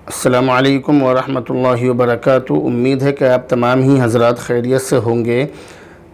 السلام علیکم ورحمۃ اللہ وبرکاتہ۔ امید ہے کہ آپ تمام ہی حضرات خیریت سے ہوں گے۔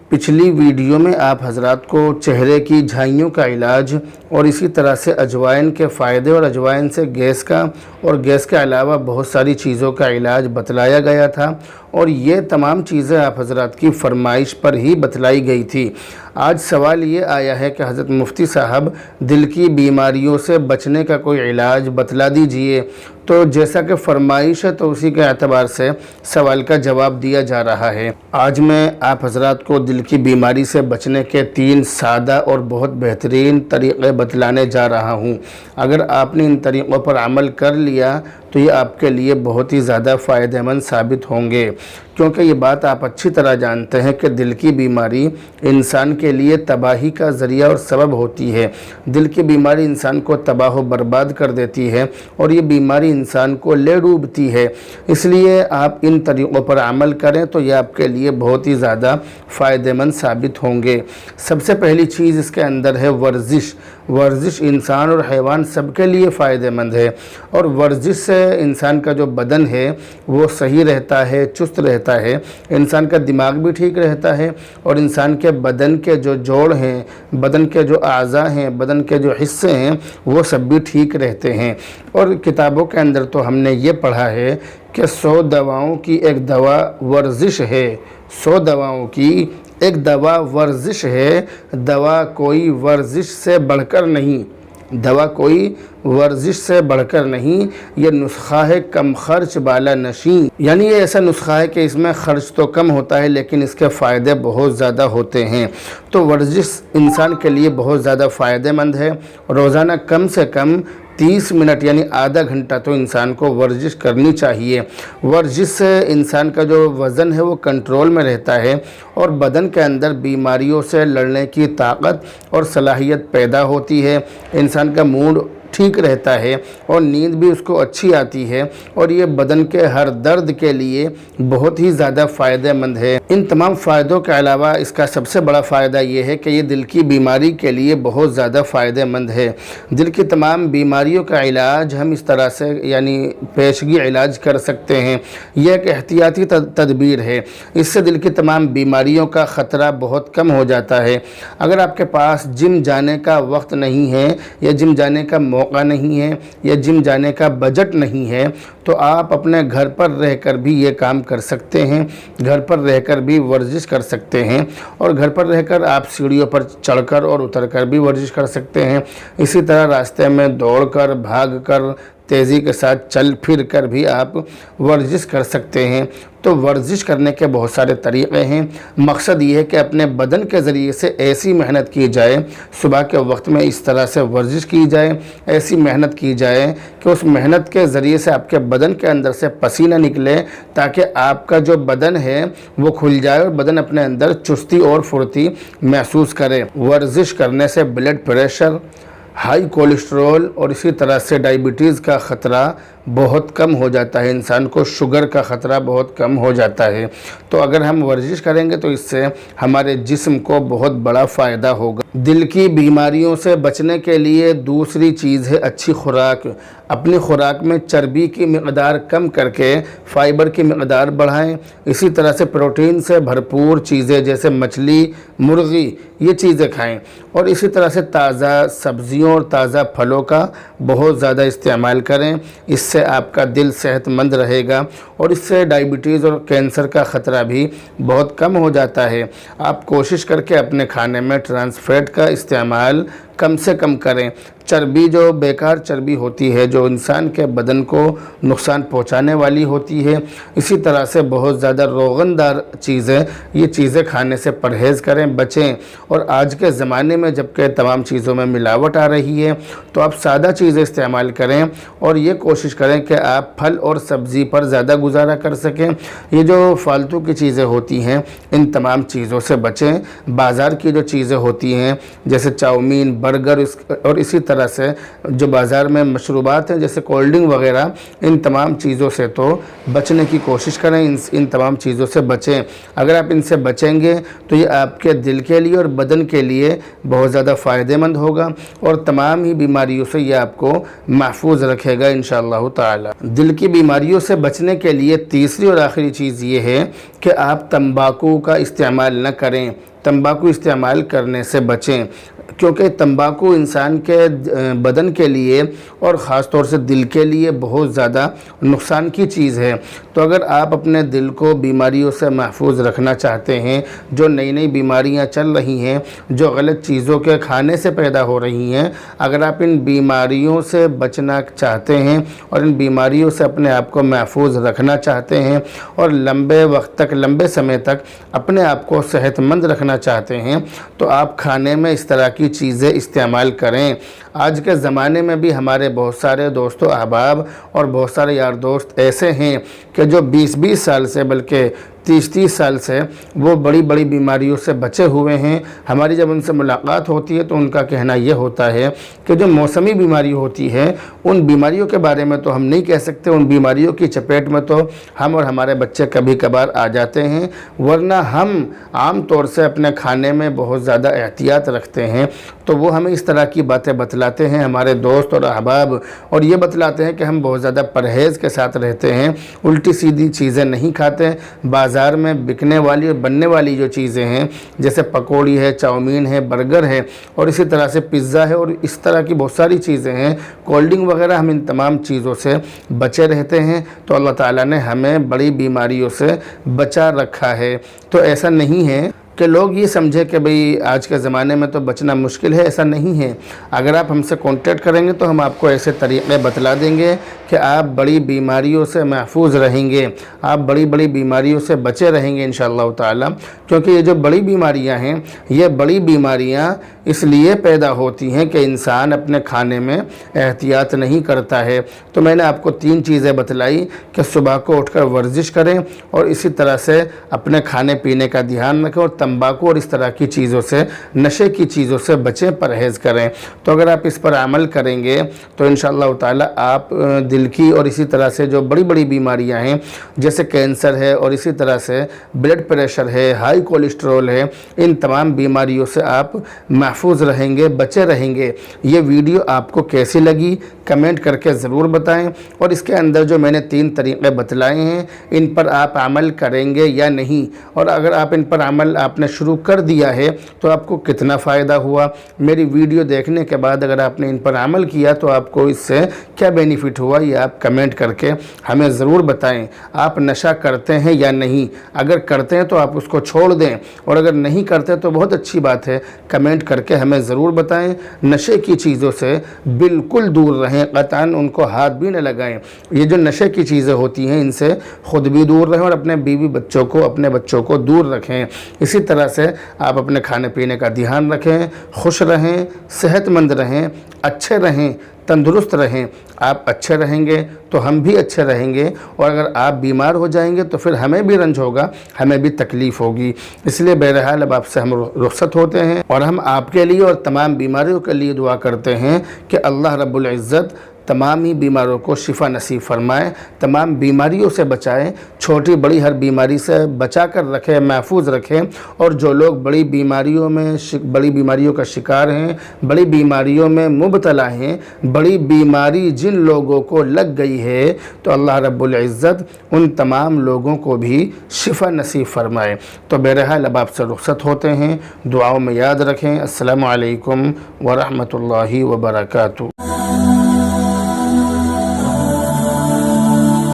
پچھلی ویڈیو میں آپ حضرات کو چہرے کی جھائیوں کا علاج اور اسی طرح سے اجوائن کے فائدے اور اجوائن سے گیس کا اور گیس کے علاوہ بہت ساری چیزوں کا علاج بتلایا گیا تھا، اور یہ تمام چیزیں آپ حضرات کی فرمائش پر ہی بتلائی گئی تھی۔ آج سوال یہ آیا ہے کہ حضرت مفتی صاحب دل کی بیماریوں سے بچنے کا کوئی علاج بتلا دیجئے۔ تو جیسا کہ فرمائش ہے تو اسی کے اعتبار سے سوال کا جواب دیا جا رہا ہے۔ آج میں آپ حضرات کو دل کی بیماری سے بچنے کے 3 سادہ اور بہت بہترین طریقے بتلانے جا رہا ہوں۔ اگر آپ نے ان طریقوں پر عمل کر لیا تو یہ آپ کے لیے بہت ہی زیادہ فائدہ مند ثابت ہوں گے، کیونکہ یہ بات آپ اچھی طرح جانتے ہیں کہ دل کی بیماری انسان کے لیے تباہی کا ذریعہ اور سبب ہوتی ہے۔ دل کی بیماری انسان کو تباہ و برباد کر دیتی ہے اور یہ بیماری انسان کو لے ڈوبتی ہے۔ اس لیے آپ ان طریقوں پر عمل کریں تو یہ آپ کے لیے بہت ہی زیادہ فائدہ مند ثابت ہوں گے۔ سب سے پہلی چیز اس کے اندر ہے ورزش۔ ورزش انسان اور حیوان سب کے لیے فائدہ مند ہے، اور ورزش سے انسان کا جو بدن ہے وہ صحیح رہتا ہے، چست رہتا ہے، انسان کا دماغ بھی ٹھیک رہتا ہے، اور انسان کے بدن کے جو جوڑ ہیں، بدن کے جو اعضاء ہیں، بدن کے جو حصے ہیں وہ سب بھی ٹھیک رہتے ہیں۔ اور کتابوں کے اندر تو ہم نے یہ پڑھا ہے کہ 100 دواؤں کی ایک دوا ورزش ہے۔ 100 دواؤں کی ایک دوا ورزش ہے۔ دوا کوئی ورزش سے بڑھ کر نہیں، دوا کوئی ورزش سے بڑھ کر نہیں، یہ نسخہ ہے کم خرچ بالا نشیں، یعنی یہ ایسا نسخہ ہے کہ اس میں خرچ تو کم ہوتا ہے لیکن اس کے فائدے بہت زیادہ ہوتے ہیں۔ تو ورزش انسان کے لیے بہت زیادہ فائدہ مند ہے۔ روزانہ کم سے کم 30 منٹ یعنی آدھا گھنٹہ تو انسان کو ورزش کرنی چاہیے۔ ورزش سے انسان کا جو وزن ہے وہ کنٹرول میں رہتا ہے، اور بدن کے اندر بیماریوں سے لڑنے کی طاقت اور صلاحیت پیدا ہوتی ہے۔ انسان کا موڈ ٹھیک رہتا ہے اور نیند بھی اس کو اچھی آتی ہے، اور یہ بدن کے ہر درد کے لیے بہت ہی زیادہ فائدہ مند ہے۔ ان تمام فائدوں کے علاوہ اس کا سب سے بڑا فائدہ یہ ہے کہ یہ دل کی بیماری کے لیے بہت زیادہ فائدہ مند ہے۔ دل کی تمام بیماریوں کا علاج ہم اس طرح سے یعنی پیشگی علاج کر سکتے ہیں۔ یہ ایک احتیاطی تدبیر ہے، اس سے دل کی تمام بیماریوں کا خطرہ بہت کم ہو جاتا ہے۔ اگر آپ کے پاس جم جانے کا وقت نہیں ہے، یا جم جانے کا موقع نہیں ہے، یا جم جانے کا بجٹ نہیں ہے، تو آپ اپنے گھر پر رہ کر بھی یہ کام کر سکتے ہیں۔ گھر پر رہ کر بھی ورزش کر سکتے ہیں، اور گھر پر رہ کر آپ سیڑھیوں پر چڑھ کر اور اتر کر بھی ورزش کر سکتے ہیں۔ اسی طرح راستے میں دوڑ کر، بھاگ کر، تیزی کے ساتھ چل پھر کر بھی آپ ورزش کر سکتے ہیں۔ تو ورزش کرنے کے بہت سارے طریقے ہیں۔ مقصد یہ ہے کہ اپنے بدن کے ذریعے سے ایسی محنت کی جائے، صبح کے وقت میں اس طرح سے ورزش کی جائے، ایسی محنت کی جائے کہ اس محنت کے ذریعے سے آپ کے بدن کے اندر سے پسینہ نکلے، تاکہ آپ کا جو بدن ہے وہ کھل جائے اور بدن اپنے اندر چستی اور پھرتی محسوس کرے۔ ورزش کرنے سے بلڈ پریشر، ہائی کولیسٹرول اور اسی طرح سے ڈائبٹیز کا خطرہ بہت کم ہو جاتا ہے، انسان کو شوگر کا خطرہ بہت کم ہو جاتا ہے۔ تو اگر ہم ورزش کریں گے تو اس سے ہمارے جسم کو بہت بڑا فائدہ ہوگا۔ دل کی بیماریوں سے بچنے کے لیے دوسری چیز ہے اچھی خوراک۔ اپنی خوراک میں چربی کی مقدار کم کر کے فائبر کی مقدار بڑھائیں۔ اسی طرح سے پروٹین سے بھرپور چیزیں جیسے مچھلی، مرغی، یہ چیزیں کھائیں، اور اسی طرح سے تازہ سبزیوں اور تازہ پھلوں کا بہت زیادہ استعمال کریں۔ اس سے آپ کا دل صحت مند رہے گا، اور اس سے ڈائبٹیز اور کینسر کا خطرہ بھی بہت کم ہو جاتا ہے۔ آپ کوشش کر کے اپنے کھانے میں ٹرانس فیٹ کا استعمال کم سے کم کریں۔ چربی جو بیکار چربی ہوتی ہے، جو انسان کے بدن کو نقصان پہنچانے والی ہوتی ہے، اسی طرح سے بہت زیادہ روغن دار چیزیں، یہ چیزیں کھانے سے پرہیز کریں، بچیں۔ اور آج کے زمانے میں جب کہ تمام چیزوں میں ملاوٹ آ رہی ہے تو آپ سادہ چیزیں استعمال کریں، اور یہ کوشش کریں کہ آپ پھل اور سبزی پر زیادہ گزارا کر سکیں۔ یہ جو فالتو کی چیزیں ہوتی ہیں ان تمام چیزوں سے بچیں۔ بازار کی جو چیزیں ہوتی ہیں جیسے چاؤمین، برگر اور اسی طرح سے جو بازار میں مشروبات ہیں جیسے کولڈ ڈرنک وغیرہ، ان تمام چیزوں سے تو بچنے کی کوشش کریں، ان تمام چیزوں سے بچیں۔ اگر آپ ان سے بچیں گے تو یہ آپ کے دل کے لیے اور بدن کے لیے بہت زیادہ فائدہ مند ہوگا اور تمام ہی بیماریوں سے یہ آپ کو محفوظ رکھے گا انشاءاللہ تعالی۔ دل کی بیماریوں سے بچنے کے لیے تیسری اور آخری چیز یہ ہے کہ آپ تمباکو کا استعمال نہ کریں، تمباکو استعمال کرنے سے بچیں، کیونکہ تمباکو انسان کے بدن کے لیے اور خاص طور سے دل کے لیے بہت زیادہ نقصان کی چیز ہے۔ تو اگر آپ اپنے دل کو بیماریوں سے محفوظ رکھنا چاہتے ہیں، جو نئی نئی بیماریاں چل رہی ہیں، جو غلط چیزوں کے کھانے سے پیدا ہو رہی ہیں، اگر آپ ان بیماریوں سے بچنا چاہتے ہیں اور ان بیماریوں سے اپنے آپ کو محفوظ رکھنا چاہتے ہیں اور لمبے وقت تک، لمبے سمے تک اپنے آپ کو صحت مند رکھنا چاہتے ہیں، تو آپ کھانے میں اس طرح کی چیزیں استعمال کریں۔ آج کے زمانے میں بھی ہمارے بہت سارے دوست و احباب اور بہت سارے یار دوست ایسے ہیں کہ جو 20 سال سے، بلکہ 30 سال سے وہ بڑی بڑی بیماریوں سے بچے ہوئے ہیں۔ ہماری جب ان سے ملاقات ہوتی ہے تو ان کا کہنا یہ ہوتا ہے کہ جو موسمی بیماری ہوتی ہے ان بیماریوں کے بارے میں تو ہم نہیں کہہ سکتے، ان بیماریوں کی چپیٹ میں تو ہم اور ہمارے بچے کبھی کبھار آ جاتے ہیں، ورنہ ہم عام طور سے اپنے کھانے میں بہت زیادہ احتیاط رکھتے ہیں۔ تو وہ ہمیں اس طرح کی باتیں بتلاتے ہیں ہمارے دوست اور احباب، اور یہ بتلاتے ہیں کہ ہم بہت زیادہ پرہیز کے ساتھ رہتے ہیں، الٹی سیدھی چیزیں نہیں کھاتے۔ بازار میں بکنے والی اور بننے والی جو چیزیں ہیں جیسے پکوڑی ہے، چاؤمین ہے، برگر ہے اور اسی طرح سے پیزا ہے اور اس طرح کی بہت ساری چیزیں ہیں، کولڈ ڈرنک وغیرہ، ہم ان تمام چیزوں سے بچے رہتے ہیں۔ تو اللہ تعالیٰ نے ہمیں بڑی بیماریوں سے بچا رکھا ہے۔ تو ایسا نہیں ہے کہ لوگ یہ سمجھے کہ بھئی آج کے زمانے میں تو بچنا مشکل ہے، ایسا نہیں ہے۔ اگر آپ ہم سے کانٹیکٹ کریں گے تو ہم آپ کو ایسے طریقے بتلا دیں گے کہ آپ بڑی بیماریوں سے محفوظ رہیں گے، آپ بڑی بڑی بیماریوں سے بچے رہیں گے انشاءاللہ تعالی، کیونکہ یہ جو بڑی بیماریاں ہیں، یہ بڑی بیماریاں اس لیے پیدا ہوتی ہیں کہ انسان اپنے کھانے میں احتیاط نہیں کرتا ہے۔ تو میں نے آپ کو 3 چیزیں بتلائی کہ صبح کو اٹھ کر ورزش کریں اور اسی طرح سے اپنے کھانے پینے کا دھیان رکھیں اور تمباکو اور اس طرح کی چیزوں سے، نشے کی چیزوں سے بچیں، پرہیز کریں۔ تو اگر آپ اس پر عمل کریں گے تو انشاءاللہ تعالی آپ دل کی اور اسی طرح سے جو بڑی بڑی بیماریاں ہیں جیسے کینسر ہے اور اسی طرح سے بلڈ پریشر ہے، ہائی کولیسٹرول ہے، ان تمام بیماریوں سے آپ محفوظ رہیں گے، بچے رہیں گے۔ یہ ویڈیو آپ کو کیسی لگی کمنٹ کر کے ضرور بتائیں، اور اس کے اندر جو میں نے 3 طریقے بتلائے ہیں ان پر آپ عمل کریں گے یا نہیں، اور اگر آپ ان پر عمل آپ نے شروع کر دیا ہے تو آپ کو کتنا فائدہ ہوا۔ میری ویڈیو دیکھنے کے بعد اگر آپ نے ان پر عمل کیا تو آپ کو اس سے کیا بینیفٹ ہوا، یہ آپ کمنٹ کر کے ہمیں ضرور بتائیں۔ آپ نشہ کرتے ہیں یا نہیں؟ اگر کرتے ہیں تو آپ اس کو چھوڑ دیں، اور اگر نہیں کرتے تو بہت اچھی بات ہے، کمنٹ کر کے ہمیں ضرور بتائیں۔ نشے کی چیزوں سے بالکل دور رہیں، قطعاً ان کو ہاتھ بھی نہ لگائیں۔ یہ جو نشے کی چیزیں ہوتی ہیں ان سے خود بھی دور رہیں اور اپنے بیوی بچوں کو، اپنے بچوں کو دور رکھیں۔ اسی طرح سے آپ اپنے کھانے پینے کا دھیان رکھیں، خوش رہیں، صحت مند رہیں، اچھے رہیں، تندرست رہیں۔ آپ اچھے رہیں گے تو ہم بھی اچھے رہیں گے، اور اگر آپ بیمار ہو جائیں گے تو پھر ہمیں بھی رنج ہوگا، ہمیں بھی تکلیف ہوگی۔ اس لیے بہرحال اب آپ سے ہم رخصت ہوتے ہیں، اور ہم آپ کے لیے اور تمام بیماریوں کے لیے دعا کرتے ہیں کہ اللہ رب العزت تمام ہی بیماروں کو شفا نصیب فرمائے، تمام بیماریوں سے بچائے، چھوٹی بڑی ہر بیماری سے بچا کر رکھے، محفوظ رکھیں۔ اور جو لوگ بڑی بیماریوں کا شکار ہیں، بڑی بیماریوں میں مبتلا ہیں، بڑی بیماری جن لوگوں کو لگ گئی ہے، تو اللہ رب العزت ان تمام لوگوں کو بھی شفا نصیب فرمائے۔ تو بہرحال اب آپ سے رخصت ہوتے ہیں، دعاؤں میں یاد رکھیں۔ السلام علیکم ورحمۃ اللہ وبرکاتہ۔